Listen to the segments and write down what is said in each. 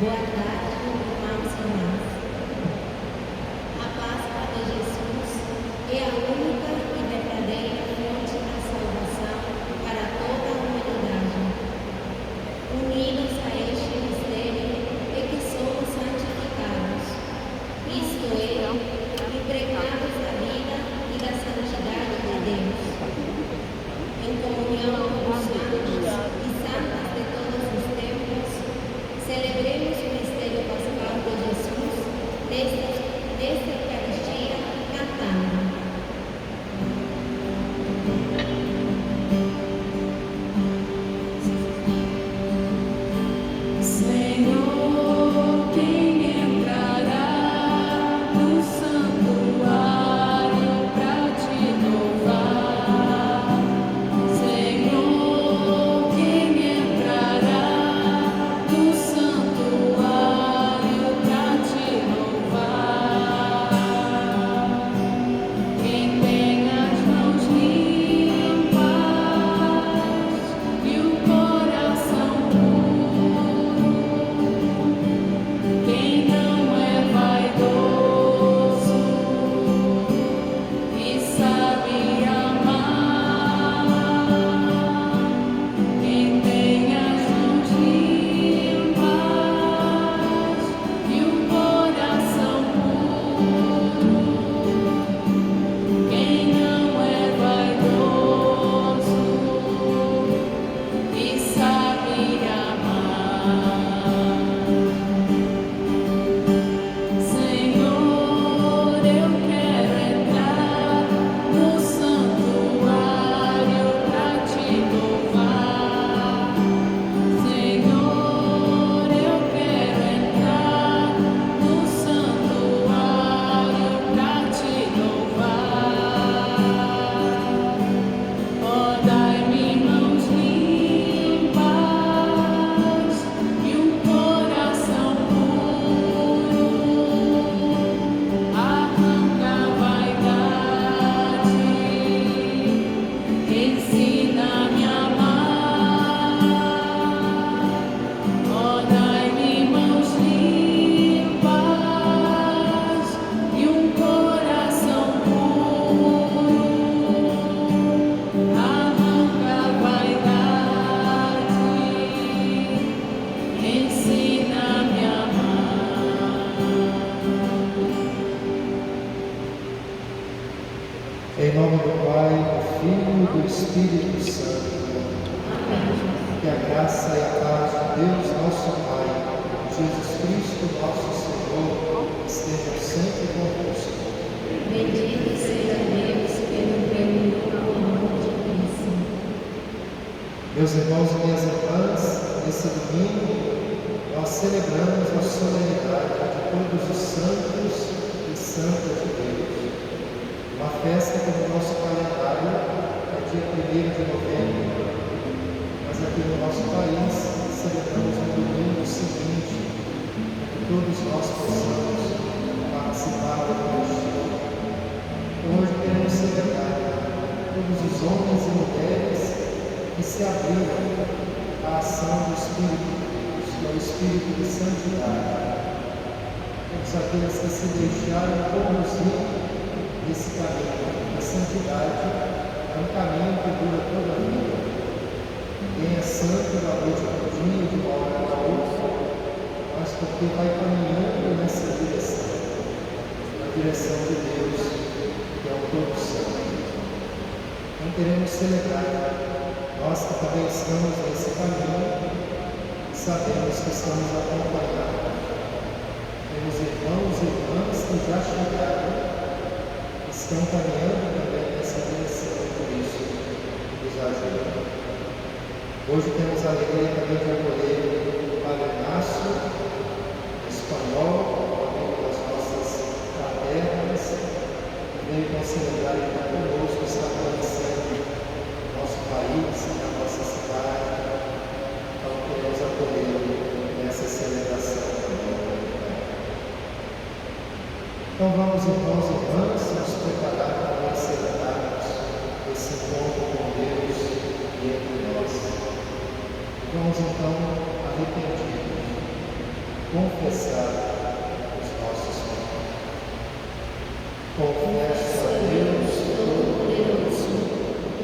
Boa tarde, irmãos e irmãs. A Páscoa de Jesus é a única e verdadeira fonte da salvação para toda a humanidade. Unidos a este mistério é que somos santificados, isto é, impregnados da vida e da santidade de Deus. Em comunhão com os santos e santas de todos os tempos, celebremos o mistério pascal de Jesus nesta Eucaristia cantando. Em nome do Pai, do Filho e do Espírito Santo. Que a graça e a paz de Deus, nosso Pai, Jesus Cristo, nosso Senhor, estejam sempre convosco. Bendito seja Deus pelo prêmio do amor de Cristo. Meus irmãos e minhas irmãs, nesse domingo nós celebramos a solenidade de todos os santos e santas de Deus. Uma festa que no nosso calendário é dia 1º de novembro, mas aqui no nosso país celebramos no domingo seguinte, que todos nós possamos participar da Eucaristia. Hoje queremos celebrar todos os homens e mulheres que se abriram à ação do Espírito de Deus, que é o Espírito de Santidade. Todos aqueles que se deixaram conduzir esse caminho da santidade é um caminho que dura toda a vida. Ninguém é santo da noite para o dia, de uma hora para outra, mas porque vai caminhando nessa direção, na direção de Deus, que é o Todo Santo. Então queremos celebrar, nós que também estamos nesse caminho, e sabemos que estamos acompanhados. Temos irmãos e irmãs que já chegaram, estão caminhando também nessa direção, por isso nos ajuda. Hoje temos a alegria também de acolher o Padre Inácio, espanhol, amigo das nossas fraternas, que veio considerar aqui conosco, está conhecendo o nosso país, a nossa cidade, então queremos acolher nessa celebração também. Então vamos, irmãos e irmãs, nos preparar para celebrarmos esse encontro com Deus e entre nós. Vamos então arrependidos. confessar os nossos pecados. Confesso a Deus Todo-Poderoso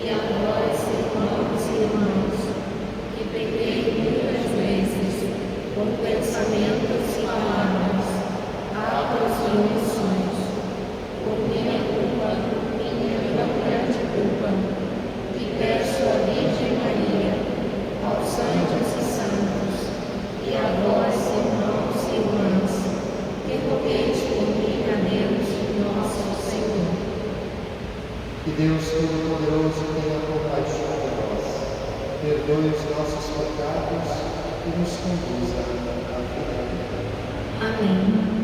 e a vós, irmãos e irmãs, que pequei muitas vezes, por pensamentos e palavras, atos e omissões, por minha culpa, minha grande culpa, e peço à Virgem Maria, aos santos e santos, e a vós, irmãos e irmãs, que rogueis por mim a Deus, nosso Senhor. que Deus Todo-Poderoso tenha compaixão de nós, perdoe os nossos pecados e nos conduza à vida eterna. Amém.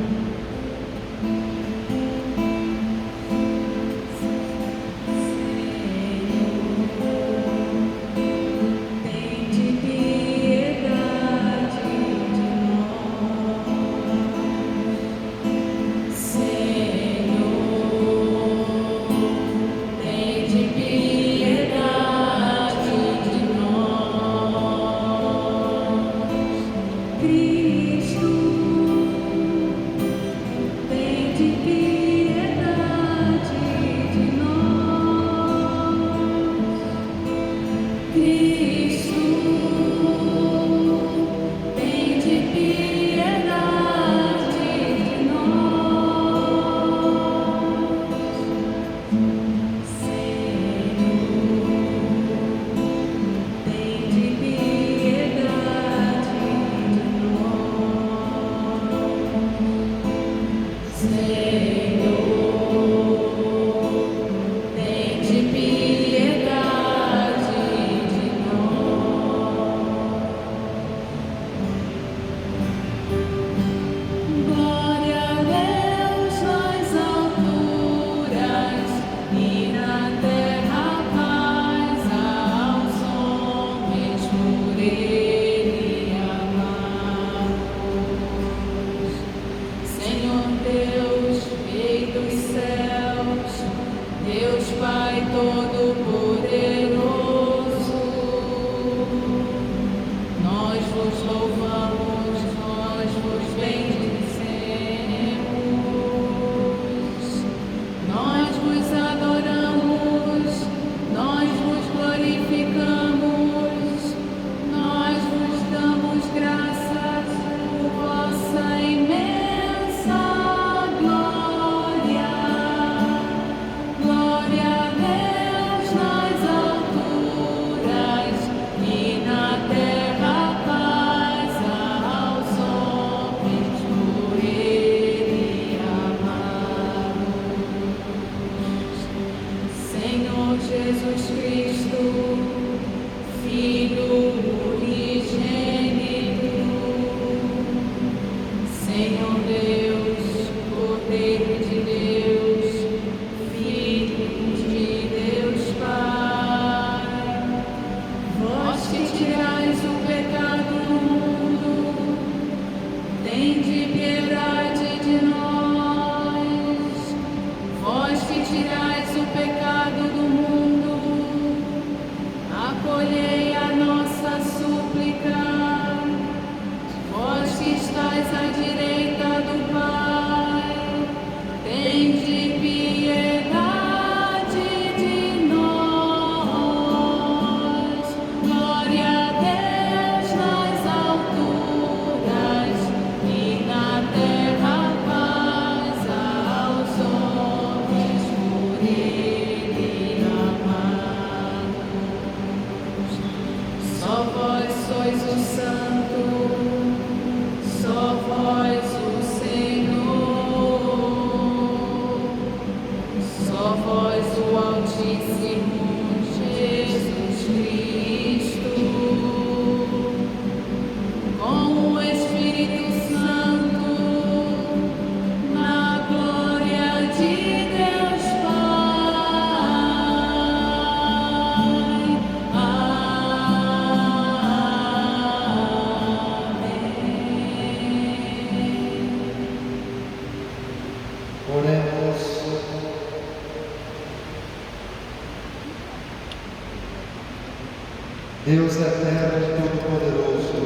Deus eterno e todo-poderoso,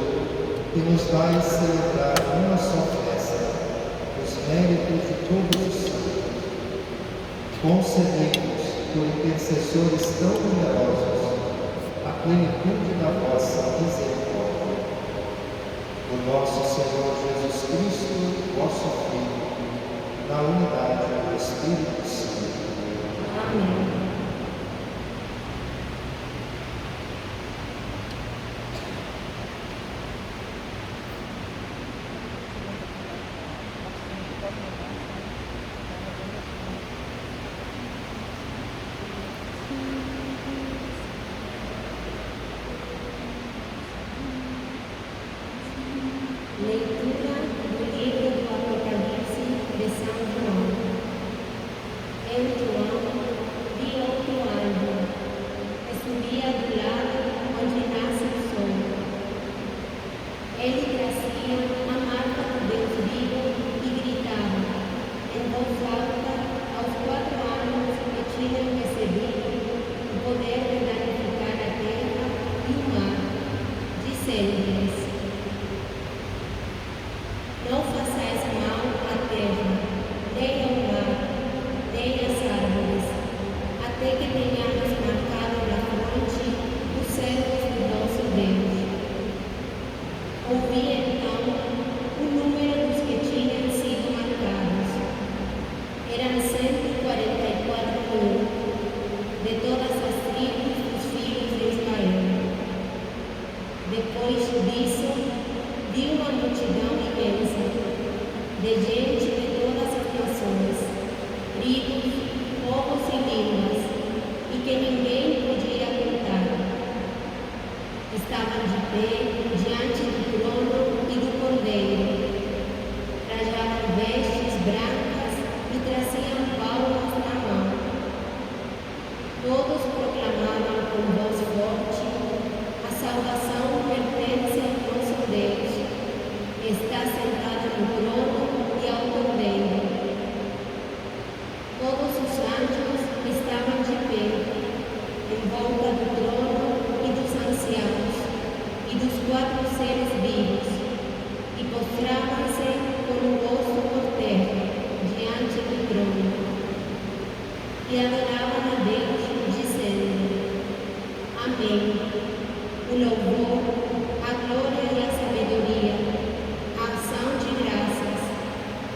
que nos dai celebrar uma só méritos de todos os santos, concedei-nos, por intercessores tão numerosos, a plenitude da vossa misericórdia. Por nosso Senhor Jesus Cristo, vosso Filho, na unidade do Espírito Santo. Amém. Leitura do livro do Apocalipse de São João. Eu, João, vi outro anjo que subia do lado onde nasce o sol. Ele trazia a marca do Deus vivo e gritava em voz alta aos 4 anjos que tinham recebido o poder de danificar a terra e o mar, dizendo-lhes: não façais mal à terra, nem ao mar, nem às árvores, até que tenhamos marcado na fronte os servos do nosso Deus. Ouvi então o número dos que tinham sido marcados. Eram 144.000, de todas as tribos dos filhos de Israel. Depois disso, vi uma multidão imensa, de gente de todas as nações, tribos, povos e línguas, e que ninguém podia contar. Estavam de pé diante do trono e do Cordeiro. Trajavam vestes brancas e traziam palmas na mão. Todos proclamavam com voz forte: a salvação pertence ao nosso Deus, que está sentado no trono e ao Cordeiro. Todos os anjos estavam de pé, em volta do trono e dos anciãos, e dos 4 seres vivos, e postravam-se com o rosto por terra, diante do trono, e adoravam a Deus, dizendo: Amém. O louvor, a glória e a sabedoria, a ação de graças,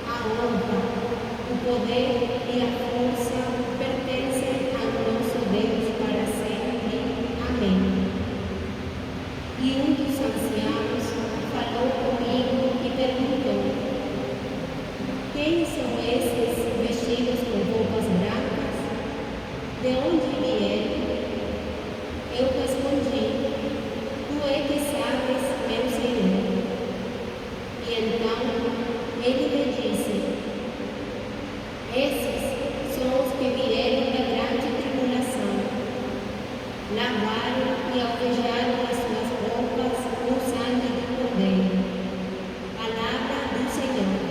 a honra, o poder e a força pertencem ao nosso Deus para sempre. Amém. E um dos anciãos falou comigo e perguntou: quem são esses vestidos com roupas brancas? De onde vieram? Eu respondi: tu é que sabes, meu Senhor. E então ele me disse: esses são os que vieram da grande tribulação, lavaram e alvejaram as suas roupas com o sangue do Cordeiro. Palavra do Senhor.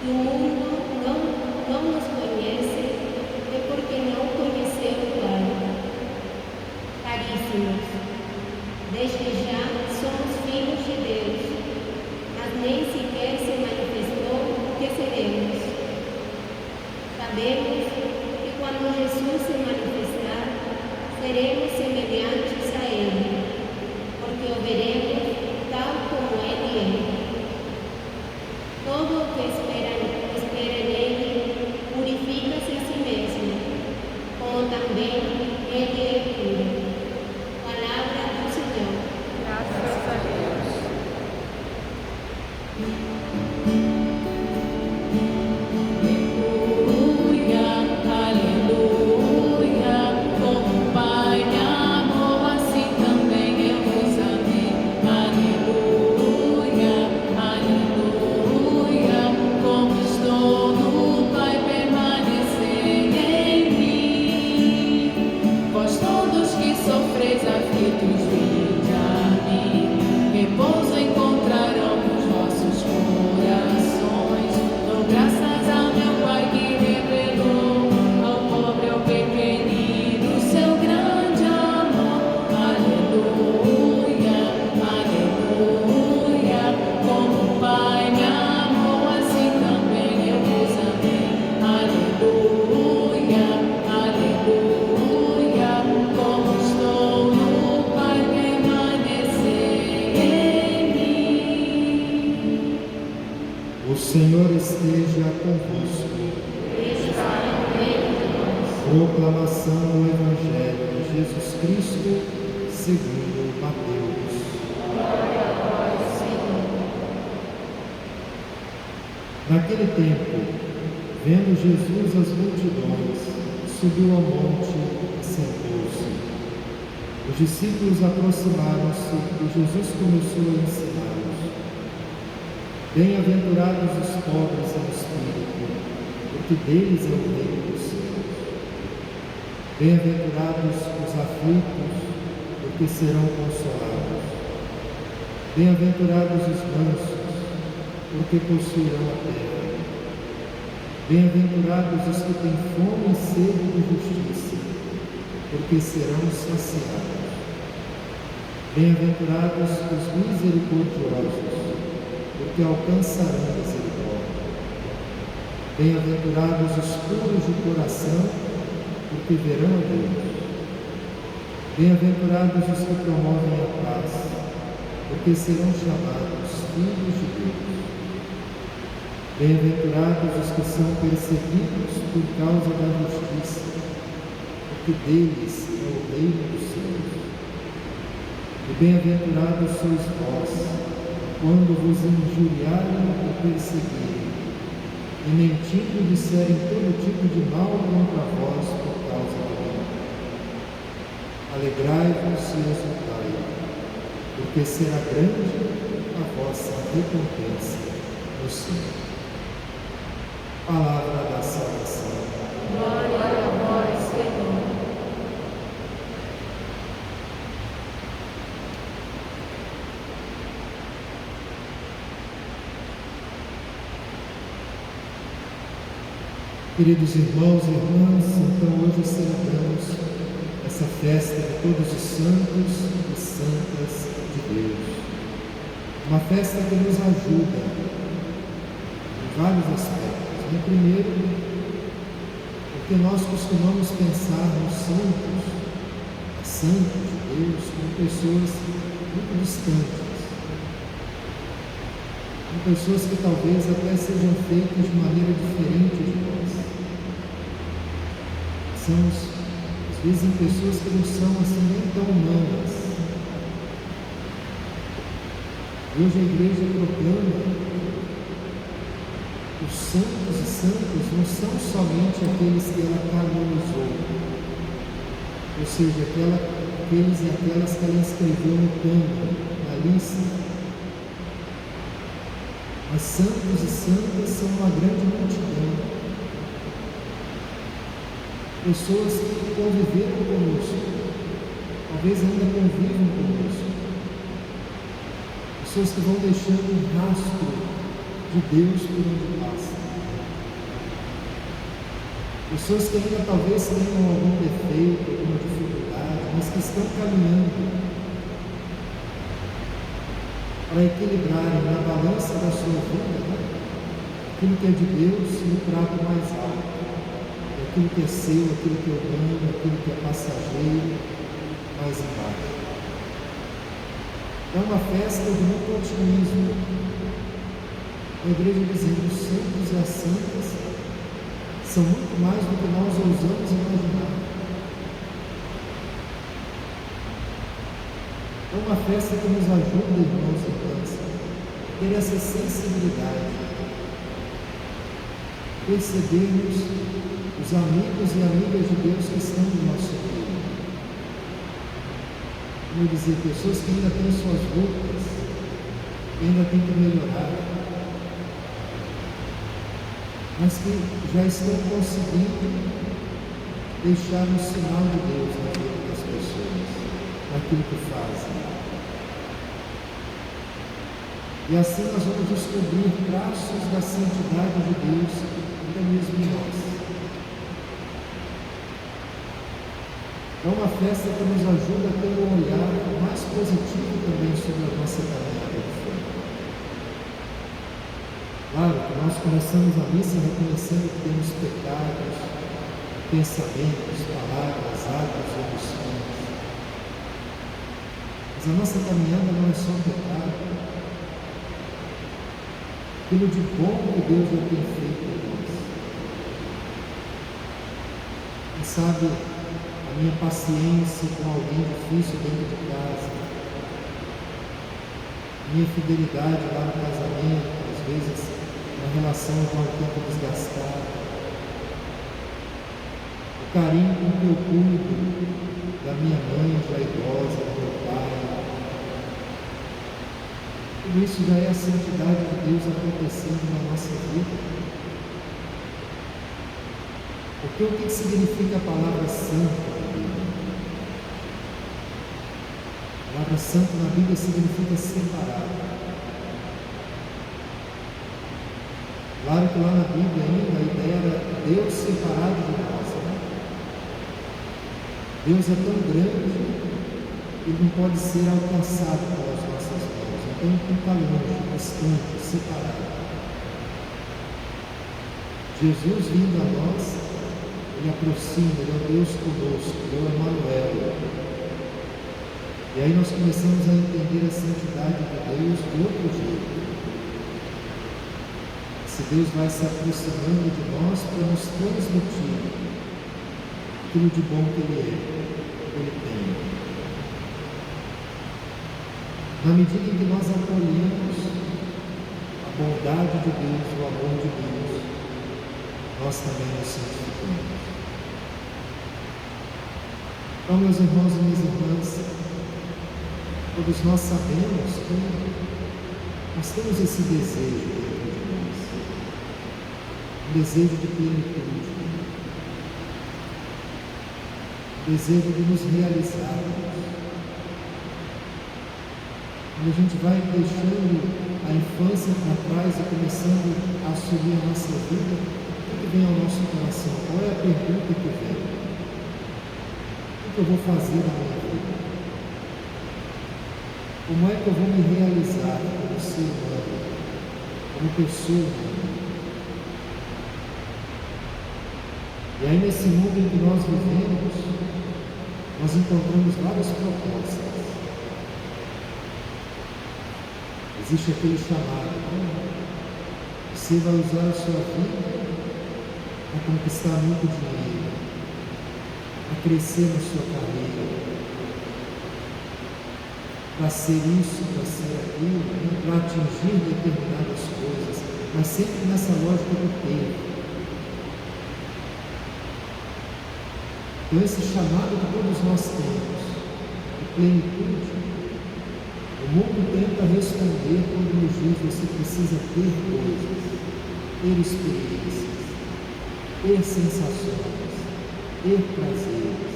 E o mundo não nos conhece, é porque não conheceu o Pai. Caríssimos, desde já somos filhos de Deus, mas nem sequer se manifestou o que seremos. Sabemos que quando Jesus se manifestar, seremos semelhantes a Ele, porque o veremos tal como Ele é. Todo o que espera nele purifica-se a si mesmo, como também Ele é puro. Palavra do Senhor. Graças a Deus. Aleluia, aleluia, como o Pai me amou, assim também eu vos amei. Aleluia, aleluia, como estou no Pai, permanecei em mim. Vós todos que sofreis aflitos, vinde a mim, repouso encontrarão nos vossos corações. Dou graças ao meu Pai que revelou ao pobre, ao pequenino, seu grande amor. Aleluia, aleluia, como o Pai me amou, assim também eu vos amei. Aleluia, aleluia, como estou no Pai, permanecei em mim. O Senhor esteja convosco. Está no meio de nós. Proclamação do Evangelho de Jesus Cristo segundo Mateus. Senhor. Naquele tempo, vendo Jesus as multidões, subiu ao monte e sentou-se. Os discípulos aproximaram-se e Jesus começou a ensiná-los. Bem-aventurados os pobres em espírito, porque deles é o reino dos céus. Bem-aventurados os aflitos, porque serão consolados. Bem-aventurados os mansos, porque possuirão a terra. Bem-aventurados os que têm fome e sede de justiça, porque serão saciados. Bem-aventurados os misericordiosos, porque alcançarão misericórdia. Bem-aventurados os puros de coração, porque verão a Deus. Bem-aventurados os que promovem a paz, porque serão chamados filhos de Deus. Bem-aventurados os que são perseguidos por causa da justiça, porque deles é o reino dos céus. E bem-aventurados sois vós, quando vos injuriarem e perseguirem, e mentindo disserem todo tipo de mal contra vós por causa de mim. Alegrai-vos e exultai, porque será grande a vossa recompensa no céu. Palavra da salvação. Glória a vós, Senhor. Queridos irmãos e irmãs, então hoje celebramos essa festa de todos os santos e santas de Deus. Uma festa que nos ajuda em vários aspectos. No primeiro, porque nós costumamos pensar nos santos, as santas de Deus, como pessoas muito distantes. Como pessoas que talvez até sejam feitas de maneira diferente de nós. São, às vezes, pessoas que não são assim nem tão humanas. E hoje a igreja proclama que os santos e santas não são somente aqueles que ela canonizou, ou seja, aqueles e aquelas que ela escreveu no cânon, na lista. Mas santos e santas são uma grande multidão. Pessoas que conviveram conosco, talvez ainda convivam conosco. Pessoas que vão deixando um rastro de Deus por onde passam. Pessoas que ainda talvez tenham algum defeito, alguma dificuldade, mas que estão caminhando para equilibrarem na balança da sua vida, né? Aquilo que é de Deus no prato mais alto, aquilo que é seu, aquilo que é humano, aquilo que é passageiro, mais embaixo. É uma festa de muito otimismo. A igreja dizendo: os santos e as santas são muito mais do que nós ousamos imaginar. É uma festa que nos ajuda, irmãos e irmãs, a ter essa sensibilidade, percebermos os amigos e amigas de Deus que estão no nosso meio. Como dizer, pessoas que ainda têm suas lutas, que ainda têm que melhorar, mas que já estão conseguindo deixar um sinal de Deus na vida das pessoas, naquilo que fazem. E assim nós vamos descobrir traços da santidade de Deus, até mesmo em nós. É uma festa que nos ajuda a ter um olhar mais positivo também sobre a nossa caminhada de fé. Claro que nós começamos a missa reconhecendo que temos pecados, pensamentos, palavras, atos e emoções. Mas a nossa caminhada não é só pecado. Aquilo de bom que Deus já tem feito em nós. Quem sabe a minha paciência com alguém difícil dentro de casa, minha fidelidade lá no casamento, às vezes uma relação com um tempo desgastado, o carinho com que eu cuido da minha mãe já idosa, do meu pai. Tudo isso já é a santidade de Deus acontecendo na nossa vida. Porque o que significa a palavra santo na Bíblia? A palavra santo na Bíblia significa separado. Claro que lá na Bíblia ainda a ideia era Deus separado de nós. Né? Deus é tão grande que ele não pode ser alcançado pelas nossas mãos. Então ele está longe, distante, separado. Jesus vindo a nós, ele aproxima, ele é o Deus conosco, ele é o Emmanuel. E aí nós começamos a entender a santidade de Deus de outro jeito. Se Deus vai se aproximando de nós para nos transmitir aquilo de bom que Ele é, que Ele tem. Na medida em que nós acolhemos a bondade de Deus, o amor de Deus, nós também nos santificamos. Então, meus irmãos e minhas irmãs, todos nós sabemos que nós temos esse desejo dentro de nós, um desejo de plenitude, um desejo de nos realizarmos. Quando a gente vai deixando a infância para trás e começando a assumir a nossa vida, o que vem ao nosso coração? Qual é a pergunta que vem? O que eu vou fazer na minha vida? Como é que eu vou me realizar como ser humano, como pessoa humana? E aí nesse mundo em que nós vivemos, nós encontramos várias propostas. Existe aquele chamado, você vai usar a sua vida para conquistar muito dinheiro, para crescer na sua carreira, para ser isso, para ser aquilo, para atingir determinadas coisas, mas sempre nessa lógica do ter. Então esse chamado que todos nós temos, de plenitude, o mundo tenta responder quando nos diz: você precisa ter coisas, ter experiências, ter sensações, ter prazeres.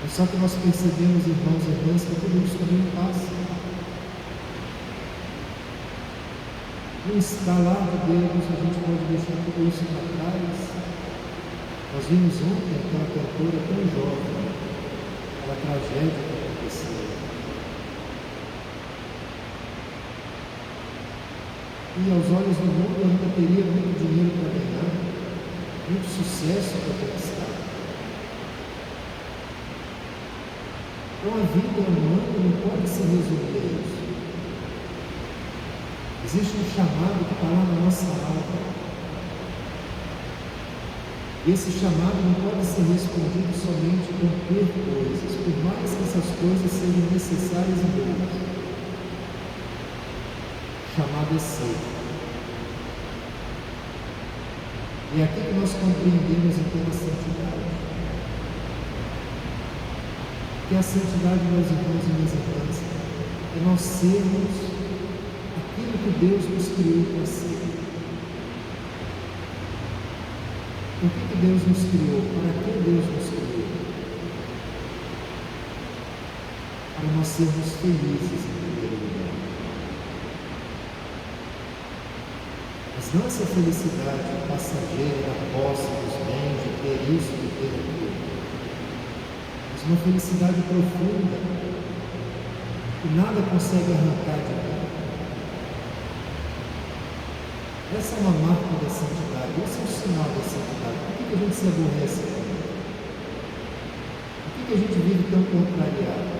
É só que nós percebemos, irmãos e irmãs, que tudo isso também passa. num estalar de dedos, a gente pode deixar tudo isso para trás. Nós vimos ontem aquela cantora tão jovem, aquela tragédia que aconteceu. E aos olhos do mundo ainda teria muito dinheiro para ganhar, muito sucesso para conquistar. Então a vida humana não pode se resumir a isso. Existe um chamado que está lá na nossa alma. E esse chamado não pode ser respondido somente com ter coisas, por mais que essas coisas sejam necessárias e boas. O chamado é ser. E é aqui que nós compreendemos então a santidade. Que a santidade, meus irmãos e minhas irmãs, é nós sermos aquilo que Deus nos criou para ser. Por que Deus nos criou? Para que Deus nos criou? Para nós sermos felizes em primeiro lugar. Mas não essa felicidade passageira da posse dos bens, de ter isso, de ter aquilo. Mas uma felicidade profunda que nada consegue arrancar de mim. Essa é uma marca da santidade, esse é o sinal da santidade. Por que a gente se aborrece tanto? Por que a gente vive tão contrariado?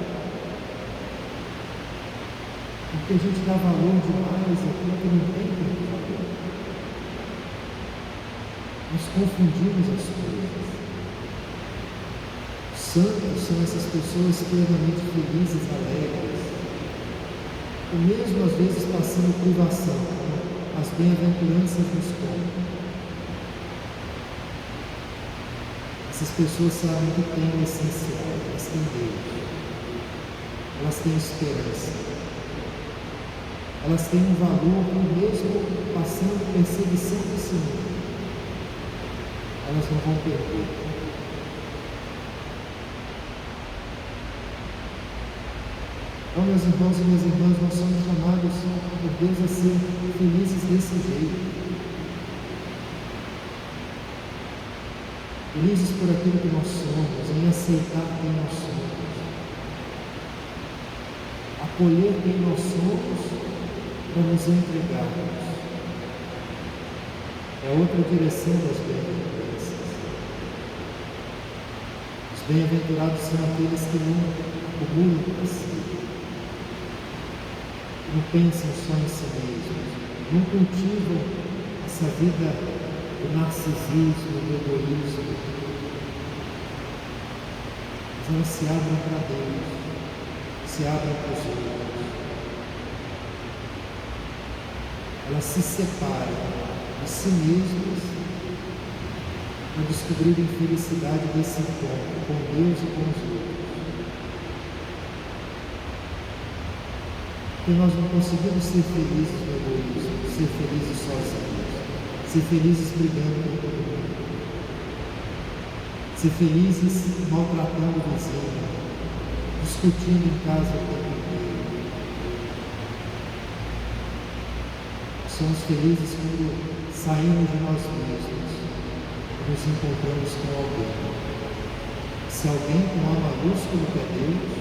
Porque a gente dá valor demais àquilo que não tem tanto valor. Nós confundimos as coisas. Santos são essas pessoas plenamente felizes, alegres, ou mesmo às vezes passando privação. As bem-aventuranças nos contam. Essas pessoas sabem que têm o essencial, elas têm Deus, elas têm esperança, elas têm um valor que mesmo passando perseguição desse mundo, elas não vão perder. Então, meus irmãos e minhas irmãs, nós somos chamados por Deus a ser felizes desse jeito. Felizes por aquilo que nós somos, em aceitar quem nós somos. Acolher quem nós somos para nos entregarmos. É outra direção das bem-aventuranças. Os bem-aventurados são aqueles que não acumulam para si. Não pensam só em si mesmos, não cultivam essa vida do narcisismo, do egoísmo, mas elas se abrem para Deus, se abrem para os outros, elas se separam de si mesmas para descobrirem felicidade desse encontro com Deus e com os outros. Porque nós não conseguimos ser felizes no egoísmo, ser felizes sozinhos, ser felizes brigando com todo mundo, ser felizes maltratando o vizinho, discutindo em casa o tempo inteiro. Somos felizes quando saímos de nós mesmos e nos encontramos com alguém. Se alguém com A maiúsculo que é Deus,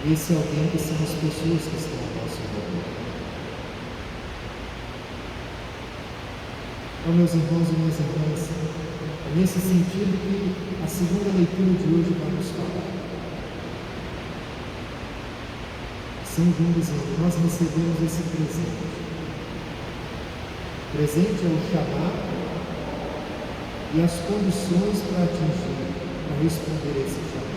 esse alguém que são as pessoas que estão ao nosso redor. Então, meus irmãos e minhas irmãs, é nesse sentido que a segunda leitura de hoje vai nos falar. São João dizendo, nós recebemos esse presente. O presente é o chamado e as condições para atingir, para responder a esse chamado.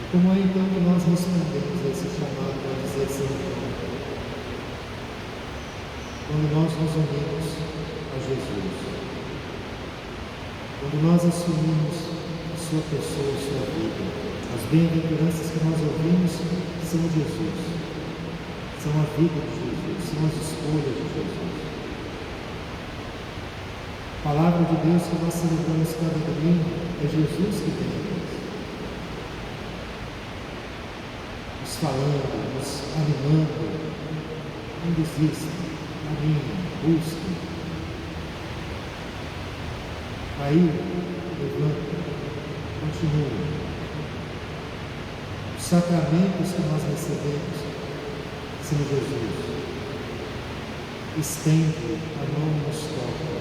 Como é então que nós respondemos a esse chamado para dizer São João? Quando nós nos unimos a Jesus, quando nós assumimos a sua pessoa, a sua vida, as bem-aventuranças que nós ouvimos são Jesus, são a vida de Jesus, são as escolhas de Jesus. A palavra de Deus que nós celebramos cada domingo é Jesus que vem a nós. Os falando, nos animando. Não desista, caminhe, busque. Aí, levanta, continua. Os sacramentos que nós recebemos, Senhor Jesus, estende a mão e nos toca,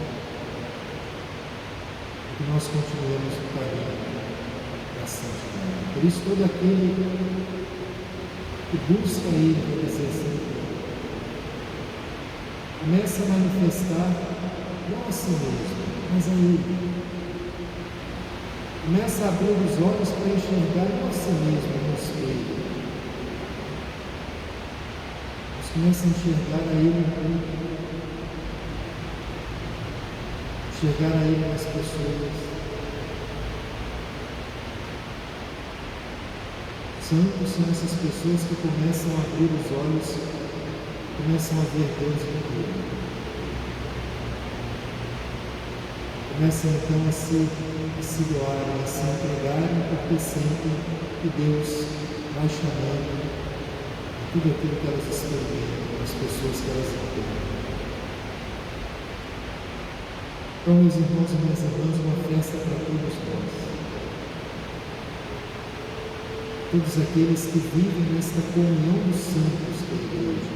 e que nós continuemos no caminho da santidade. Por isso, todo aquele que busca Ele, que deseja, começa a manifestar não a si mesmo, mas a Ele. Começa a abrir os olhos para enxergar não a si mesmo no espelho, mas começa a enxergar a Ele em tudo, enxergar a Ele nas pessoas. Santos são essas pessoas que começam a abrir os olhos, começam a ver Deus em tudo. Começam então a se doarem, a se entregarem, porque sentem que Deus vai chamando tudo aquilo que elas experimentam, as pessoas que elas encontram. Então, meus irmãos e minhas irmãs, uma festa para todos nós. Todos aqueles que vivem nesta comunhão dos santos da igreja.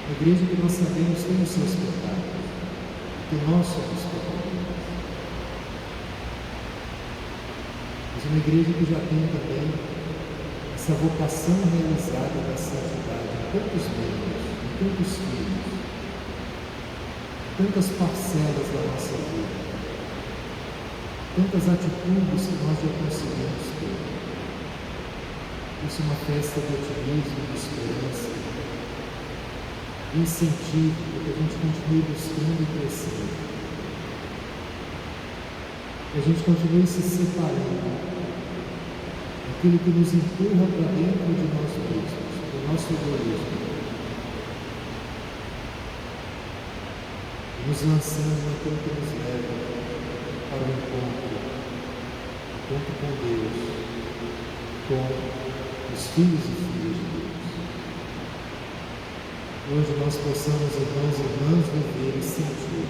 A igreja que nós sabemos tem os seus pecados, que nós somos pecadores. Mas uma igreja que já tem também essa vocação realizada da santidade em tantos membros, em tantos filhos, tantas parcelas da nossa vida, tantas atitudes que nós já conseguimos ter. Isso é uma festa de otimismo, de esperança, de incentivo para que a gente continue buscando e crescendo. Que a gente continue se separando daquilo que nos empurra para dentro de nós mesmos, do nosso egoísmo, nos lançando naquilo que nos leva para o encontro com Deus, com os filhos e filhas de Deus. Hoje nós possamos, irmãos e irmãs, viver e sentir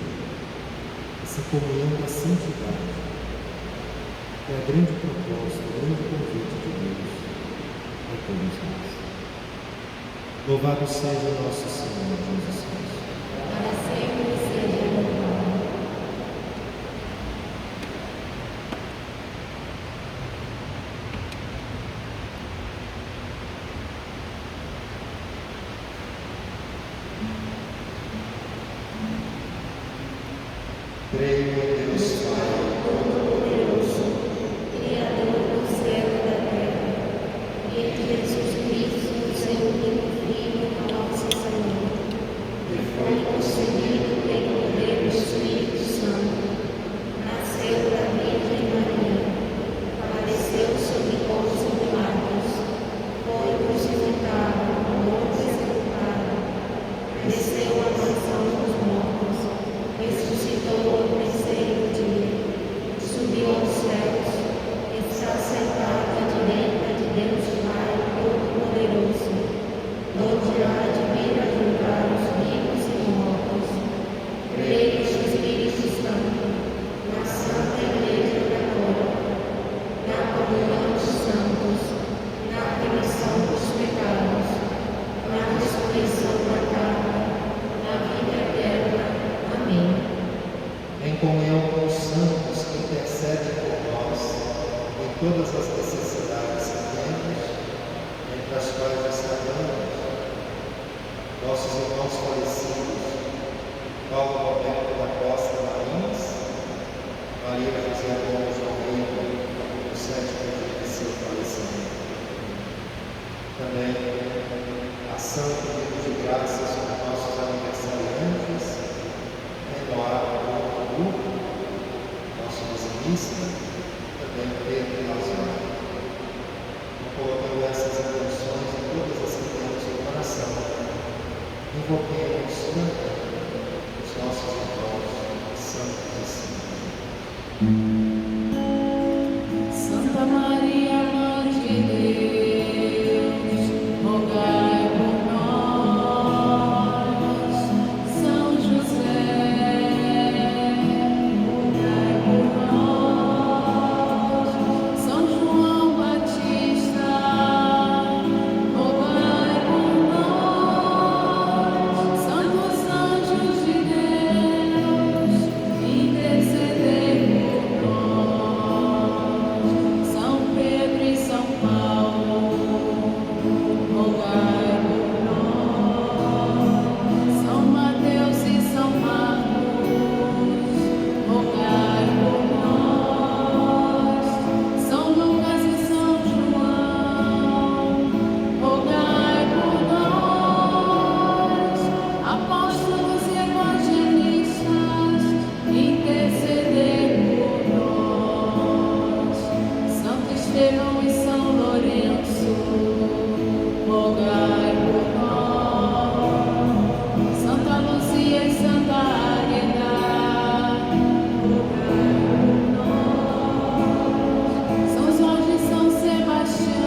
essa comunhão da santidade, que é a grande proposta, o grande convite de Deus a todos nós. Louvado seja o nosso Senhor Jesus Cristo. Para sempre seja louvado. Creio em Deus Pai, Todo-Poderoso, Criador do céu e da terra, e em Jesus Cristo, seu único Filho, nosso Senhor, que foi concebido pelo poder do Espírito Santo, nasceu da Virgem Maria, padeceu sob Pôncio Pilatos, foi crucificado, morto e sepultado, desceu à mansão dos mortos, ressuscitou ao terceiro dia, subiu aos céus, está sentado à direita de Deus Pai Todo-Poderoso, onde há de vir a julgar os vivos e mortos. Creio no Espírito Santo, na Santa Igreja Católica, na comunhão dos santos, na remissão dos pecados, na ressurreição da carne, na vida eterna. Amém. em comunhão com os santos que intercedem por nós em todas as necessidades que temos, entre as quais destacamos nossos irmãos falecidos, Paulo Roberto da Costa Marins, Maria José Gomes Almeida, no 7º dia de seu falecimento. Também ação e pedido de graças por nossos aniversariantes, Renoir Hugo, nosso desenhista, também Pedro Lazar. Colocando essas intenções e todas as que temos no coração, invoquemos cantando os nossos irmãos santos e santas. Santa Maria, Mãe de Deus. rogai por nós. Santa Luzia e Santa Águeda, rogai por nós. São Jorge e São Sebastião,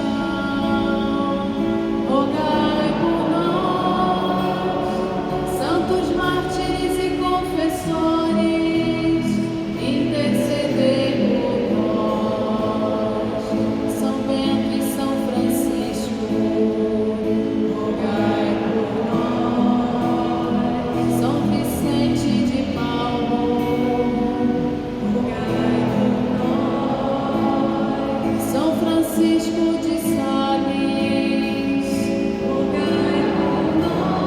rogai por nós. Santos mártires e confessores, intercedei por nós. São Bento e São Francisco, rogai por nós. São Vicente de Paulo, rogai por nós. São Francisco de Sales, rogai por nós.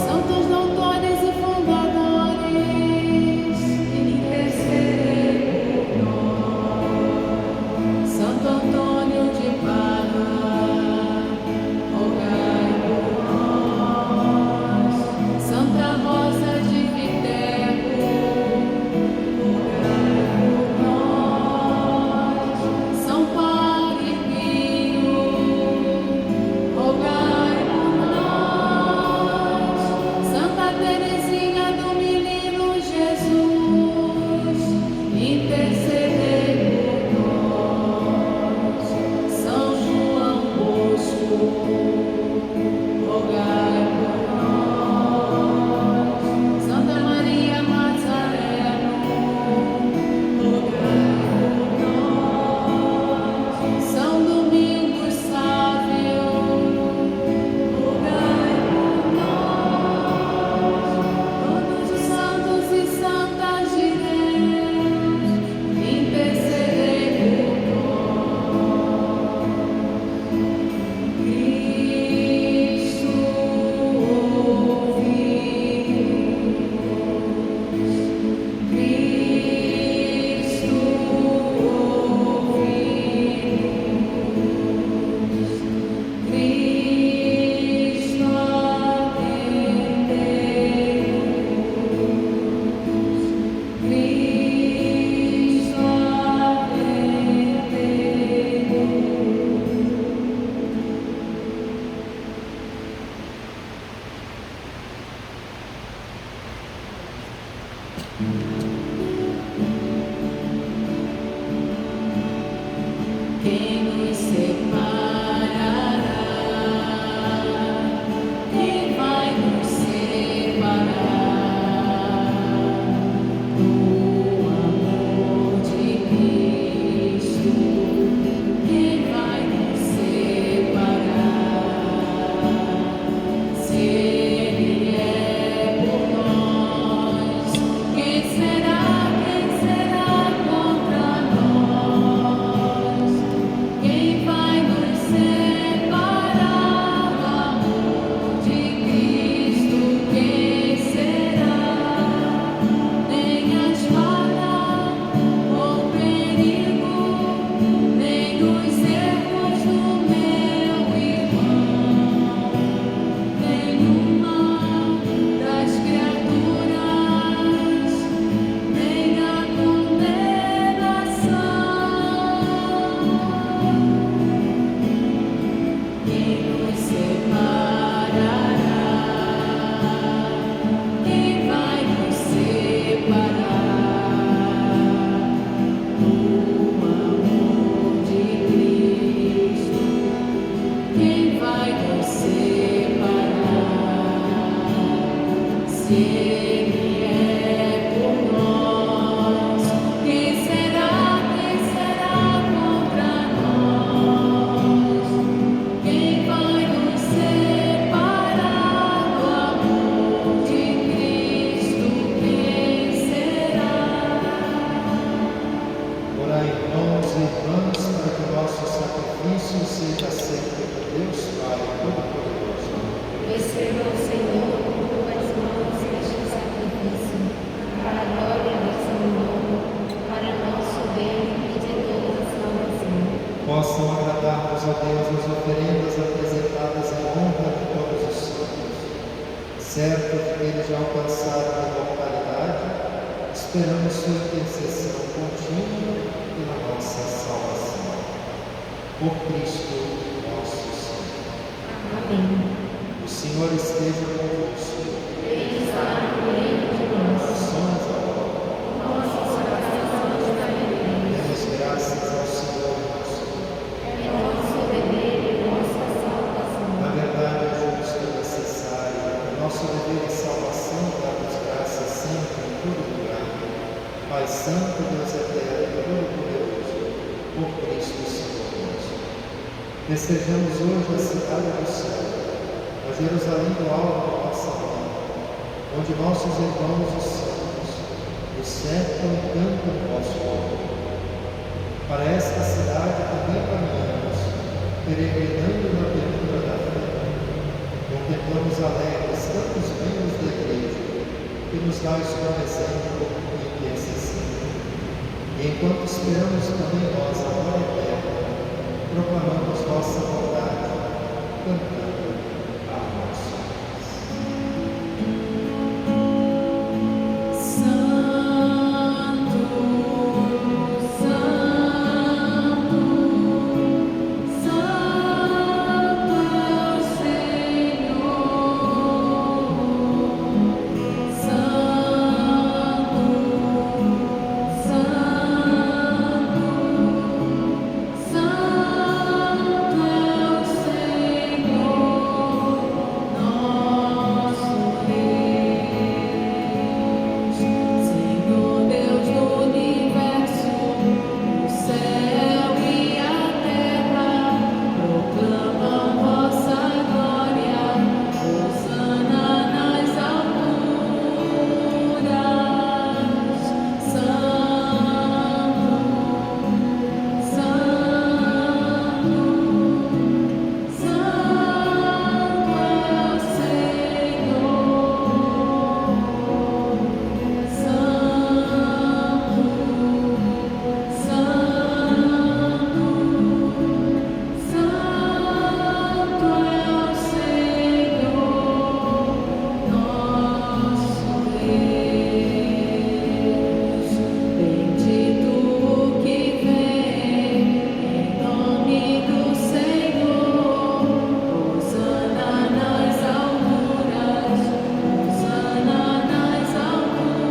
Santos doutores e fundadores, intercedei por nós. Santo Antônio de Padua, rogai por nós. Santa Rosa de Viterbo, rogai por nós. São Paulo e Pio, rogai por nós. Santa Teresinha do Menino Jesus, intercedei por nós. São João Bosco, rogai por nós. Santa Maria Nazareno, rogai por nós. São Domingos Sávio, rogai por nós. Todos os santos e santas de Deus, intercedei por nós. Cristo ouve-nos. Cristo ouve-nos. Cristo atendei-nos. Cristo atendei-nos. Quem nos separará? Quem vai nos separar do amor de Cristo? Quem vai nos separar? Se Ele é por nós, quem será contra nós? Quem vai nos separar do amor de Cristo? Quem será? Nem a espada ou perigo, nem os erros do meu irmão, nenhuma das criaturas, nem a condenação. Quem nos separará? Quem vai nos separar do amor de Cristo? Quem vai nos separar? Se Ele é por nós, quem será contra nós? Quem vai nos separar do amor de Cristo? Quem será? Orai, irmãos e irmãs, para que o nosso sacrifício seja aceito por Deus Pai Todo-Poderoso. Receba o Senhor com tuas mãos este sacrifício, para a glória do seu nome, para nosso bem e de toda a salvação. Possam agradar-nos, ó Deus, as oferendas apresentadas em honra de todos os santos. Certo de que eles já alcançaram a imortalidade, esperamos sua intercessão contínua pela nossa salvação. Por Cristo nosso Senhor. Amém. O Senhor esteja convosco. Ele está no meio de nós. Somos a Nossos corações está alegria. Demos graças ao Senhor nosso. É nosso dever e nossa salvação. Na verdade, é justo e necessário. É nosso dever e salvação dar-vos graças sempre, em todo lugar. Pai Santo, Deus eterno, todo-poderoso, por Cristo Senhor nosso. Festejamos hoje a cidade do céu, a Jerusalém do alto da nossa mãe, onde nossos irmãos os santos nos cercam e cantam o vosso nome. Para esta cidade também caminhamos, peregrinando na aventura da fé. Contemplamos alegres tantos membros da igreja, que nos dais como exemplo e intercessão. E enquanto esperamos também nós a glória eterna, proclamamos vossa bondade, cantando a nossa Santo, Santo, Santo é o Senhor. Santo, Santo é o Senhor, nosso Deus. Senhor Deus do universo, o céu e a terra proclamam vossa glória. Hosana nas alturas. Santo, Santo, Santo é o Senhor. Santo é o Senhor, nosso Deus. Bendito o que vem em nome do Senhor. Hosana nas alturas, Hosana nas alturas.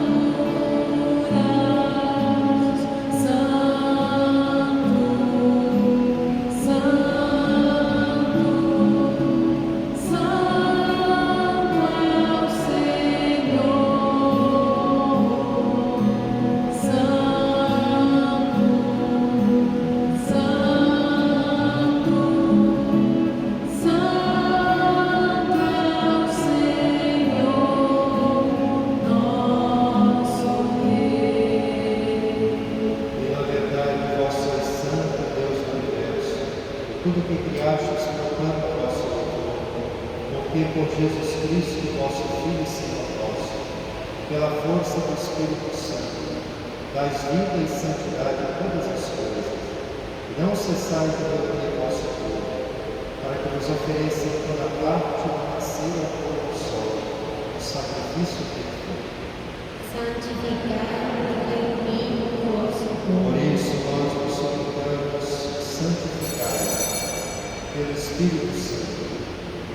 Santo, Santo, Santo é o Senhor. Santo, Santo, Santo é o Senhor, nosso Deus. Pela verdade, vós sois santo, Deus do universo, e tudo que criastes proclama o vosso louvor, porque por Jesus Cristo, vosso Filho e Senhor nosso, pela força do Espírito Santo, dais vida e santidade a todas as coisas, e não cessais de reunir vosso povo, para que vos ofereça em toda parte o nascer ao pôr do sol, o sacrifício perfeito. Santificai em mim o vosso Por povo. isso nós vos suplicamos, santificai, pelo Espírito Santo,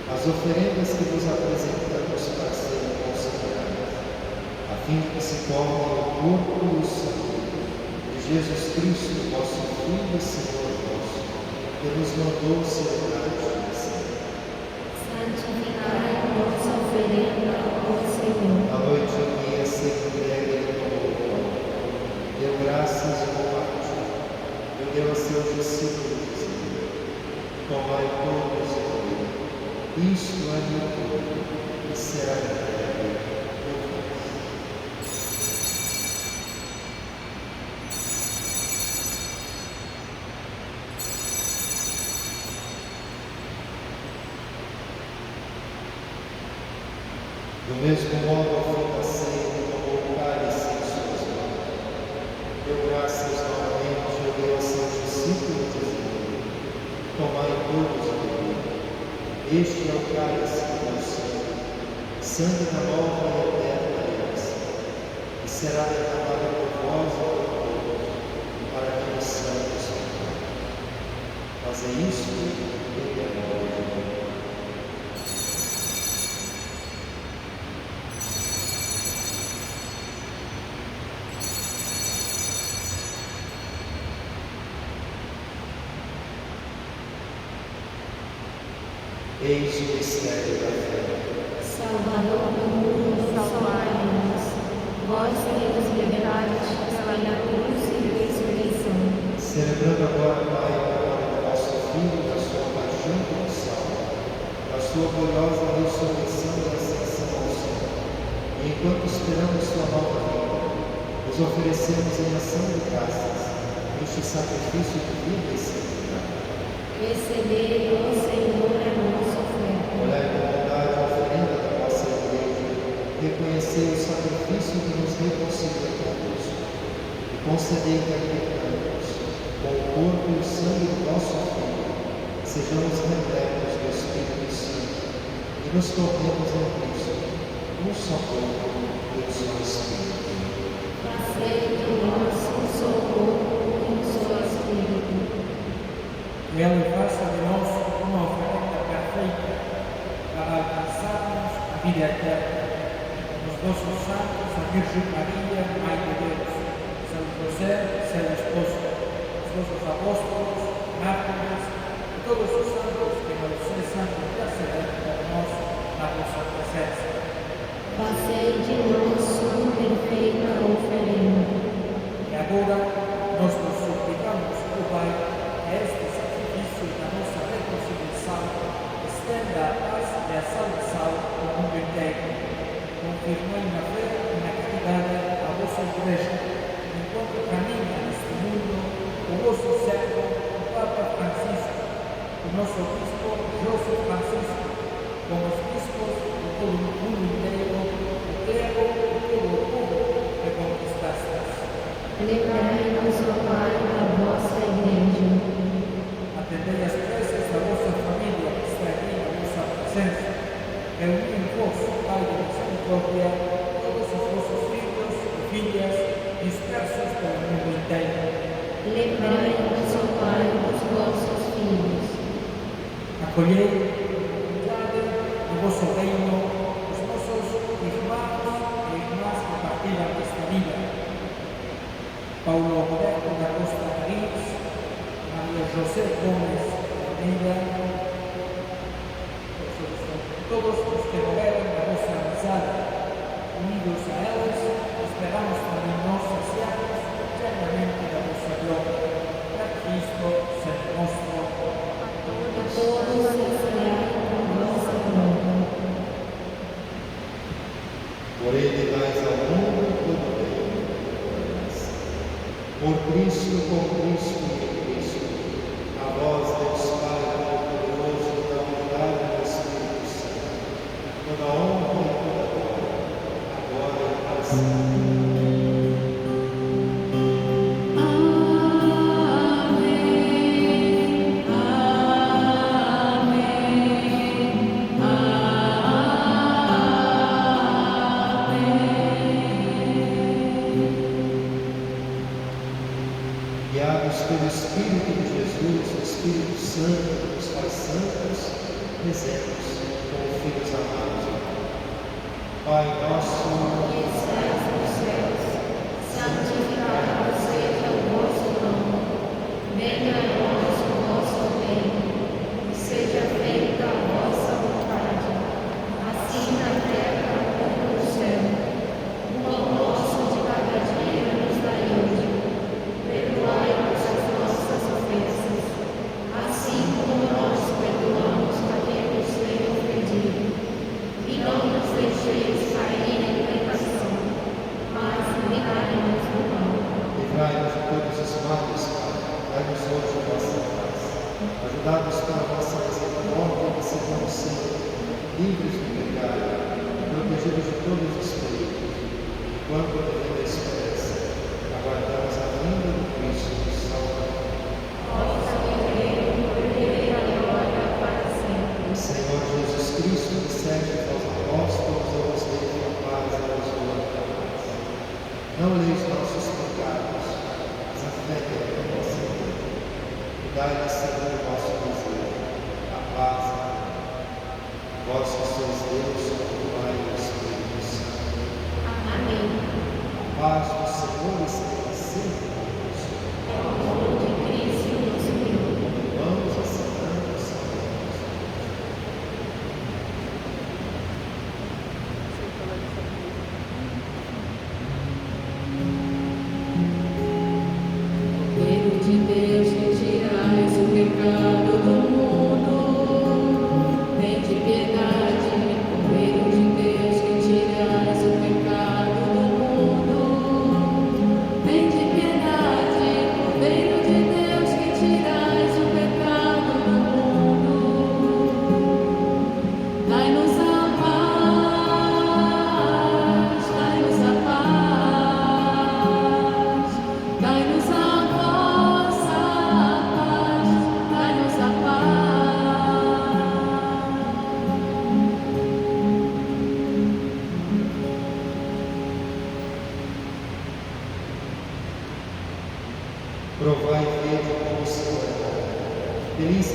as oferendas que vos apresentamos para serem consagradas, a fim de que se tornem o corpo e o sangue de Jesus Cristo, vosso Filho e Senhor nosso, que nos mandou celebrar a missa. Santificai a vossa oferenda ao Senhor. A noite em que ia ser entregue, ele tomou o pão, deu graças e compartilhou, e deu a seus discípulos, dizendo: tomai todos e comei, isto é meu corpo, que será entregue por vós. Do mesmo modo, ao fim da ceia, ele tomou o cálice em suas mãos, deu graças novamente e deu a seus discípulos, dizendo: tomai todos e bebei. Este é o cálice do meu sangue da nova e eterna aliança, que será derramado por vós e por todos, para a remissão dos pecados. Fazei isto em memória de mim. Eis o mistério da fé. Salvador do mundo, salvai-nos. Vós que nos libertastes pela cruz e ressurreição. Celebrando agora, Pai, a memória do vosso Filho, da sua paixão e missão, da sua gloriosa ressurreição e ascensão ao céu. E enquanto esperamos sua nova vinda, nos oferecemos em ação de graças este sacrifício de vida e santidade. Recebei, ó Senhor, a nossa oferta. Olhai com bondade a oferenda da vossa igreja, reconhecei o sacrifício que nos reconcilia convosco, e concedei que alimentamos com o corpo e o sangue do vosso Filho, sejamos repletos do Espírito Santo e nos tornemos em Cristo um só corpo e um só Espírito. Fazei de nós um só corpo e um só Espírito. Que Ele faça de nós uma oferta perfeita para alcançarmos a vida eterna. Os vossos santos, a Virgem Maria, Mãe de Deus, São José, seu esposo, os vossos apóstolos, mártires e todos os santos que não cessam de interceder por nós na vossa presença. Fazei de nós uma perfeita oferenda. E agora nós nos suplicamos, ó Pai, que este sacrifício da nossa reconciliação estenda a paz e a salvação ao mundo inteiro. Confirmai na fé e na caridade a vossa Igreja, enquanto caminha neste mundo o vosso servo, o Papa Francisco, o nosso Bispo José Francisco, com os bispos de todo o mundo inteiro, o clero e todo o povo que conquistastes. Lembrai-nos, ó Pai, da vossa Igreja. Atendei as preces da vossa família que está aqui na vossa presença. Reuni em vós, Pai de misericórdia, todos os vossos filhos e filhas dispersos pelo mundo inteiro. Lembrai-nos, ó Pai, dos vossos filhos. Acolhei com unidade no vosso reino os nossos irmãos e irmãs que partilham desta vida. Paulo Roberto da Costa Marins, Maria José Gomes Almeida, todos os que morreram na vossa amizade, unidos a elas, esperamos também nós saciarmos eternamente da vossa glória. Per Cristo, Senhor nosso. A todos saciai com vossa glória. Por ele dais ao mundo todo bem. Por Cristo, com Cristo e em Cristo, a vós, Deus Pai Todo-Poderoso, da unidade do Espírito Santo, toda honra e toda glória, agora e para sempre. Guiados pelo Espírito de Jesus, o Espírito Santo que nos faz santos, rezemos como filhos amados. Pai nosso, Que estais nos céus, santificado seja o vosso nome. Venha a nós o vosso reino. Seja feita a vossa vontade, assim na terra como no céu. O pão nosso de cada dia nos dai hoje. Perdoai-nos as nossas ofensas, assim como nós perdoamos a quem nos tem ofendido. E não nos deixeis cair em tentação, mas livrai-nos do mal. livrai-nos de todos os males, Pai, dai-nos hoje a vossa paz. Ajudai-nos pela vossa misericórdia, que sejamos sempre livres do pecado, protegidos de todos os perigos. Enquanto vivemos a esperança, aguardamos a vinda do Cristo e Salvador. Nosso Guerreiro, poder a glória para sempre. Senhor Jesus Cristo, que serve aos apóstolos, eu vos devo a paz e vos dou a paz. Não leis nossos pecados, mas a fé que é a vossa vida. E dai-lhe, Senhor, o vosso desejo, a paz. Vós que sois Deus, o Pai e o Espírito Santo. Amém. A paz do Senhor esteja sempre convosco. É o nome de Cristo, nosso Senhor. Vamos a Santa São Deus.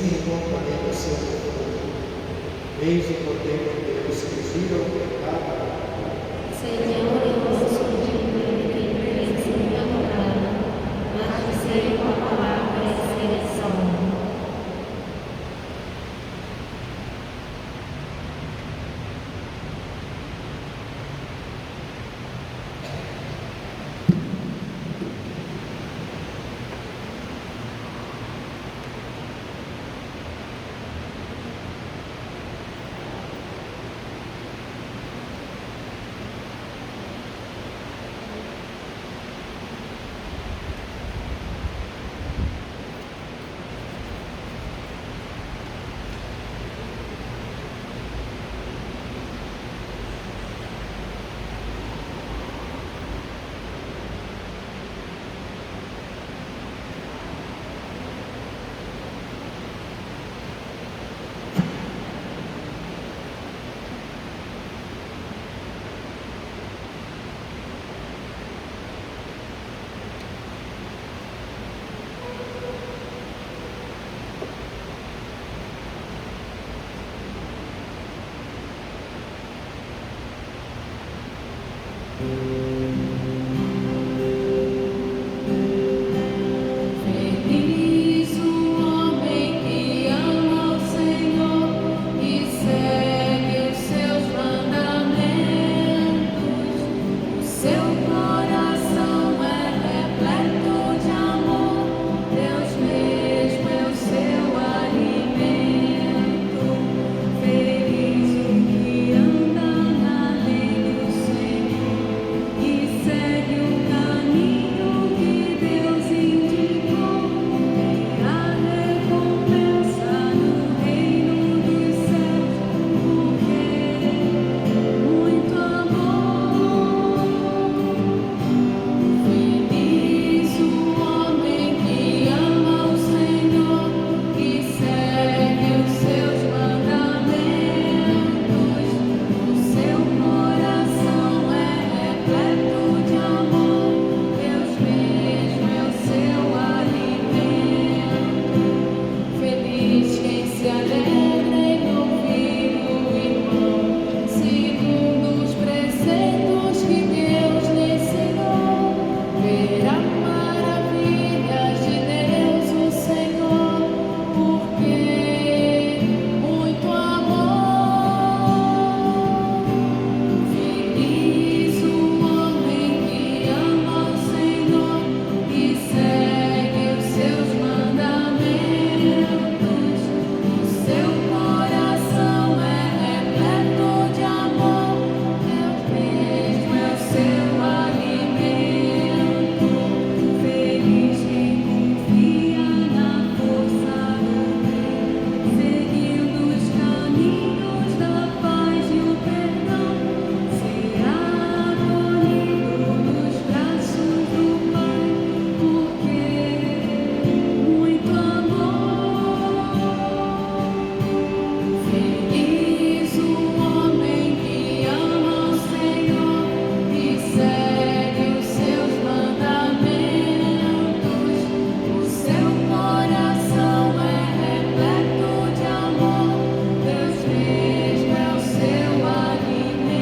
que encontra nele o seu refúgio. Eis o Cordeiro de Deus que tira o pecado. Senhor, eu não sou digno de que entres em teu lugar, mas dizei tua palavra e serei salvo. Feliz o homem que ama o Senhor e segue os seus mandamentos. O seu coração é repleto de amor, Deus mesmo é o seu alimento. Feliz o que anda na lei do Senhor e segue o caminho que Deus indicou. Tem a recompensa no reino dos céus, porque muito amor. Feliz o homem que ama o Senhor e segue os seus mandamentos. O seu coração é repleto de amor, Deus mesmo é o seu alimento. Feliz quem se alegra em ouvir o irmão, segundo os preceitos que Deus lhe ensinou. Verá maravilhas de Deus o Senhor, porque muito amor. Feliz o homem que ama o Senhor e segue os seus mandamentos. O seu coração é repleto de amor, Deus mesmo é o seu alimento. Feliz quem confia na força do bem, seguindo os caminhos da paz e o perdão. Será acolhido nos braços do Pai, porque muito amor. Feliz o homem que ama o Senhor e segue os seus mandamentos. O seu coração é repleto de amor, Deus mesmo é o seu alimento.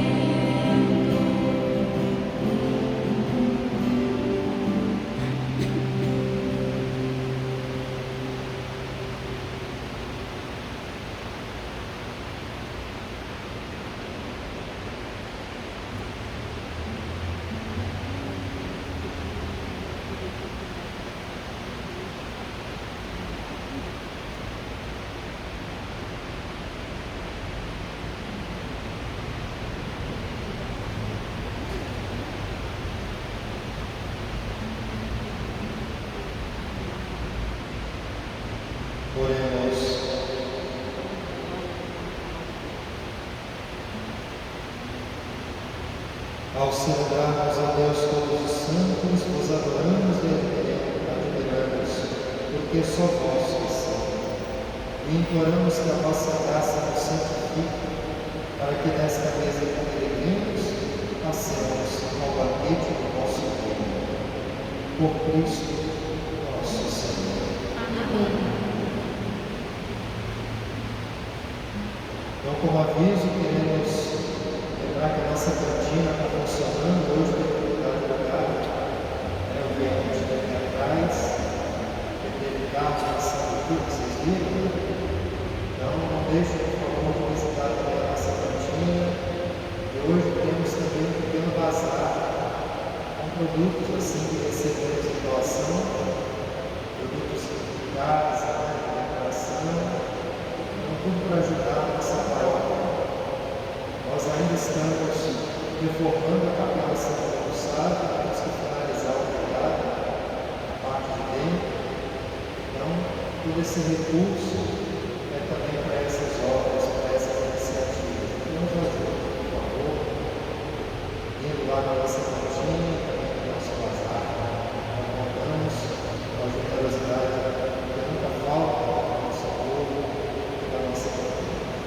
Oremos. Ao celebrarmos a Deus todos os santos, vos adoramos e admiramos, porque só vós sois santos. E imploramos que a vossa graça nos santifique, para que desta mesa de peregrinos passemos ao banquete do nosso reino. Por Cristo nosso Senhor. Amém. como aviso, queremos lembrar que a nossa cantina está funcionando hoje pelo lugar do lugar. Eu vi a gente aqui atrás, que teve carros passando tudo, vocês viram? Então não deixe, por favor, de visitar também a nossa cantina. E hoje temos também um pequeno bazar com produtos assim que recebemos em doação, produtos de casa, de decoração, então tudo para ajudar a nossa paróquia. Nós ainda estamos reformando a capela São Gonçalo, temos que finalizar o telhado, a parte de dentro. Então, todo esse recurso é também para essas obras, para essas iniciativas. Então, nos ajude, por favor, indo lá na nossa cantina, também no nosso bazar. Nós contamos com a generosidade que nunca falta do nosso povo e da nossa família.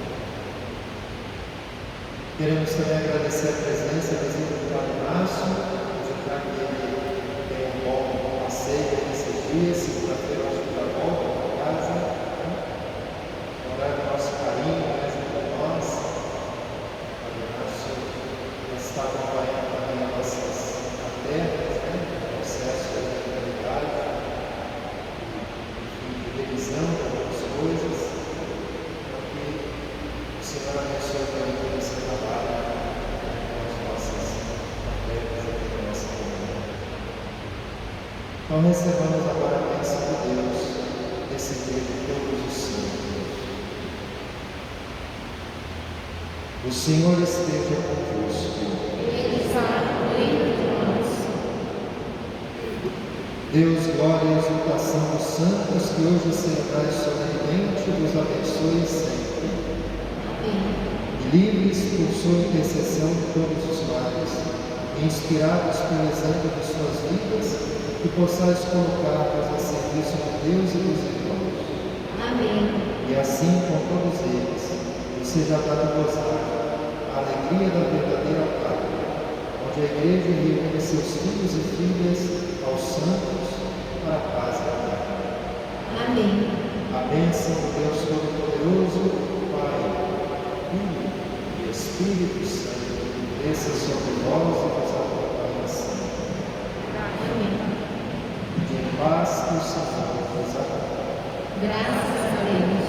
Queremos também agradecer a presença e a visita do Padre Márcio, desejar que ele tenha um bom passeio nesses dias. Segunda-feira, acho que já volta para casa. Orar o nosso carinho, reza por nós. O Padre Márcio está acompanhando também as nossas paternas, no processo de realidade, de revisão de algumas coisas, para que o Senhor abençoe também todo esse trabalho com as nossas paternas aqui na nossa comunidade. Então recebamos agora a bênção de Deus nesse dia de todos os santos. O Senhor esteja convosco. Ele está entre nós. Deus, glória e exaltação dos santos que hoje celebrais solenemente, vos abençoe sempre. Amém. E livres por sua intercessão de todos os males, e inspirados pelo exemplo de suas vidas, que possais colocar-vos a serviço de Deus e dos irmãos. Amém. E assim, com todos eles, vos seja dado gozar a alegria da verdadeira pátria, onde a Igreja reúne seus filhos e filhas aos santos para a paz e a terra. Amém. A bênção do Deus Todo-Poderoso, Pai, Filho e Espírito Santo, desça sobre vós e vos acompanhe sempre. Amém. De paz que o Senhor vos acompanhe. Graças a Deus.